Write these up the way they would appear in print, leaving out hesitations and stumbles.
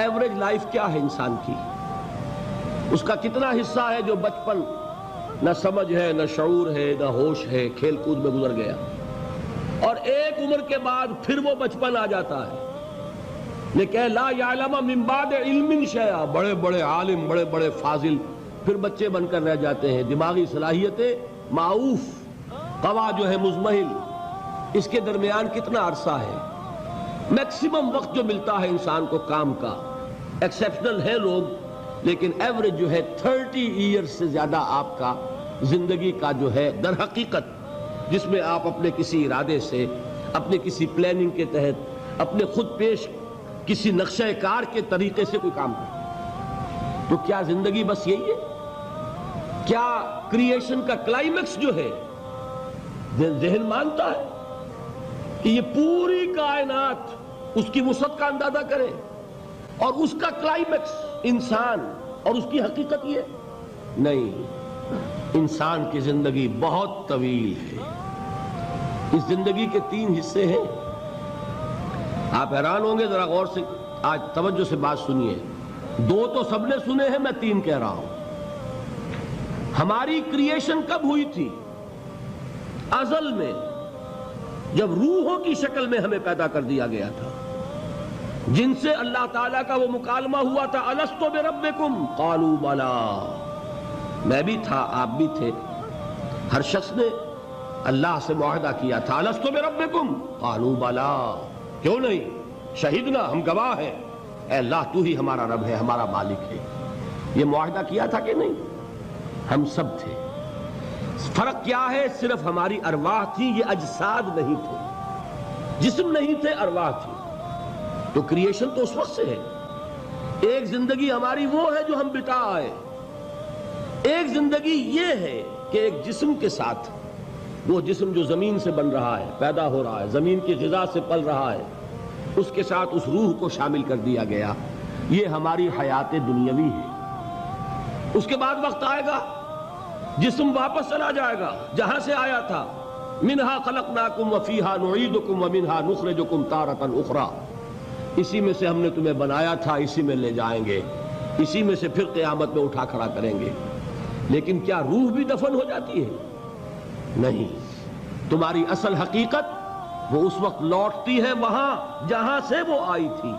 Average life کیا ہے انسان کی، اس کا کتنا حصہ ہے جو بچپن نہ سمجھ ہے، نہ شعور ہے، نہ ہوش ہے، کھیل کود میں گزر گیا، اور ایک عمر کے بعد پھر وہ بچپن آ جاتا ہے، لیکن لا یعلم من بعد علم شیئا، بڑے بڑے عالم، بڑے بڑے فاضل پھر بچے بن کر رہ جاتے ہیں، دماغی صلاحیتیں معوف، قوا جو ہے مزمحل، اس کے درمیان کتنا عرصہ ہے؟ میکسیمم وقت جو ملتا ہے انسان کو کام کا، ایکسیپشنل ہے لوگ، لیکن ایوریج جو ہے 30 ایئرز سے زیادہ آپ کا زندگی کا جو ہے در حقیقت، جس میں آپ اپنے کسی ارادے سے، اپنے کسی پلاننگ کے تحت، اپنے خود پیش کسی نقشہ کار کے طریقے سے کوئی کام کرتے ہیں، تو کیا زندگی بس یہی ہے؟ کیا کریشن کا کلائمیکس جو ہے ذہن مانتا ہے کہ یہ پوری کائنات اس کی وسعت کا اندازہ کرے اور اس کا کلائمیکس انسان اور اس کی حقیقت یہ؟ نہیں، انسان کی زندگی بہت طویل ہے، اس زندگی کے 3 حصے ہیں۔ آپ حیران ہوں گے، ذرا غور سے آج توجہ سے بات سنیے، 2 تو سب نے سنے ہیں، میں 3 کہہ رہا ہوں۔ ہماری کریشن کب ہوئی تھی؟ ازل میں، جب روحوں کی شکل میں ہمیں پیدا کر دیا گیا تھا، جن سے اللہ تعالیٰ کا وہ مکالمہ ہوا تھا، الستو بربکم قالوا بلی، میں بھی تھا، آپ بھی تھے، ہر شخص نے اللہ سے معاہدہ کیا تھا، الستو بربکم قالوا بلی، کیوں نہیں، شہیدنا، ہم گواہ ہیں، اے اللہ تو ہی ہمارا رب ہے، ہمارا مالک ہے۔ یہ معاہدہ کیا تھا کہ نہیں؟ ہم سب تھے۔ فرق کیا ہے؟ صرف ہماری ارواح تھی، یہ اجساد نہیں تھے، جسم نہیں تھے، ارواح تھی۔ تو کریشن تو اس وقت سے ہے۔ ایک زندگی ہماری وہ ہے جو ہم بتا آئے، ایک زندگی یہ ہے کہ ایک جسم کے ساتھ، وہ جسم جو زمین سے بن رہا ہے، پیدا ہو رہا ہے، زمین کی غذا سے پل رہا ہے، اس کے ساتھ اس روح کو شامل کر دیا گیا، یہ ہماری حیات دنیاوی ہے۔ اس کے بعد وقت آئے گا، جسم واپس چلا جائے گا جہاں سے آیا تھا، منہا خلقناکم وفیہا نعیدکم ومنہا نخرجکم تارۃ اخری، اسی میں سے ہم نے تمہیں بنایا تھا، اسی میں لے جائیں گے، اسی میں سے پھر قیامت میں اٹھا کھڑا کریں گے۔ لیکن کیا روح بھی دفن ہو جاتی ہے؟ نہیں، تمہاری اصل حقیقت وہ اس وقت لوٹتی ہے وہاں جہاں سے وہ آئی تھی۔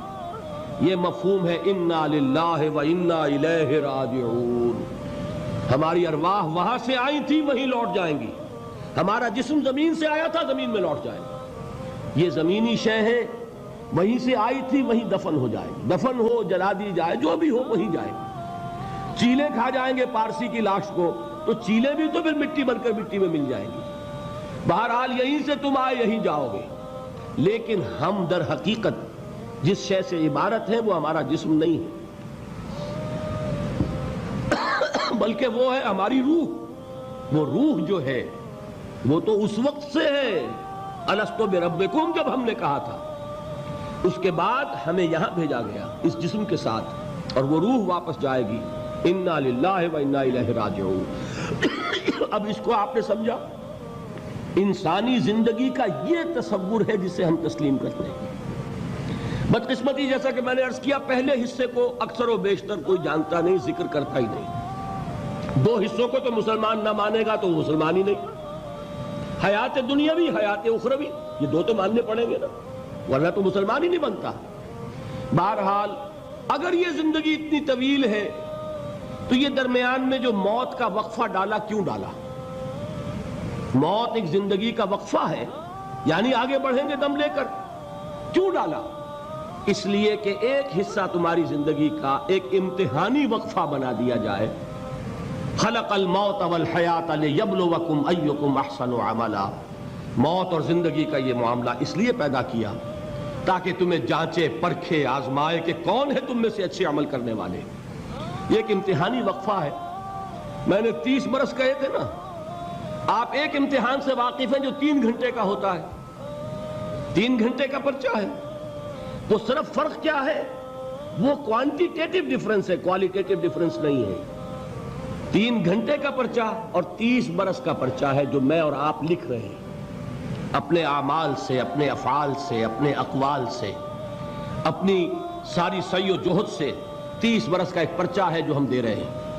یہ مفہوم ہے انا للہ و انا الیہ راجعون، ہماری ارواح وہاں سے آئی تھی، وہیں لوٹ جائیں گی۔ ہمارا جسم زمین سے آیا تھا، زمین میں لوٹ جائے گا۔ یہ زمینی شے ہے، وہیں سے آئی تھی، وہیں دفن ہو جائے گی، دفن ہو، جلا دی جائے، جو بھی ہو وہیں جائے گی۔ چیلے کھا جائیں گے پارسی کی لاش کو، تو چیلے بھی تو پھر مٹی بن کر مٹی میں مل جائیں گی۔ بہرحال یہیں سے تم آئے، یہیں جاؤ گے۔ لیکن ہم در حقیقت جس شے سے عبارت ہے وہ ہمارا جسم نہیں ہے، بلکہ وہ ہے ہماری روح۔ وہ روح جو ہے وہ تو اس وقت سے ہے، الستو بربکم جب ہم نے کہا تھا، اس کے بعد ہمیں یہاں بھیجا گیا اس جسم کے ساتھ، اور وہ روح واپس جائے گی۔ انا للہ و انا الیہ راجعون۔ اب اس کو آپ نے سمجھا؟ انسانی زندگی کا یہ تصور ہے جسے ہم تسلیم کرتے ہیں۔ بدقسمتی جیسا کہ میں نے عرض کیا، پہلے حصے کو اکثر و بیشتر کوئی جانتا نہیں، ذکر کرتا ہی نہیں۔ 2 حصوں کو تو مسلمان نہ مانے گا تو وہ مسلمان ہی نہیں۔ حیات دنیاوی، حیات اخروی، یہ 2 تو ماننے پڑیں گے نا، ورنہ تو مسلمان ہی نہیں بنتا۔ بہرحال اگر یہ زندگی اتنی طویل ہے تو یہ درمیان میں جو موت کا وقفہ ڈالا، کیوں ڈالا؟ موت ایک زندگی کا وقفہ ہے، یعنی آگے بڑھیں گے دم لے کر، کیوں ڈالا؟ اس لیے کہ ایک حصہ تمہاری زندگی کا ایک امتحانی وقفہ بنا دیا جائے۔ خلق الموت والحیات لیبلوکم ایکم احسن عملا، موت اور زندگی کا یہ معاملہ اس لیے پیدا کیا تاکہ تمہیں جانچے، پرکھے، آزمائے کہ کون ہے تم میں سے اچھے عمل کرنے والے۔ یہ ایک امتحانی وقفہ ہے۔ میں نے 30 برس کہے تھے نا، آپ ایک امتحان سے واقف ہیں جو 3 گھنٹے کا ہوتا ہے، 3 گھنٹے کا پرچہ ہے۔ وہ صرف فرق کیا ہے؟ وہ کوانٹیٹیو ڈیفرنس ہے، کوالیٹیٹیو ڈیفرنس نہیں ہے۔ 3 گھنٹے کا پرچہ اور 30 برس کا پرچہ ہے جو میں اور آپ لکھ رہے ہیں، اپنے اعمال سے، اپنے افعال سے، اپنے اقوال سے، اپنی ساری سعی و جہد سے 30 برس کا ایک پرچہ ہے جو ہم دے رہے ہیں۔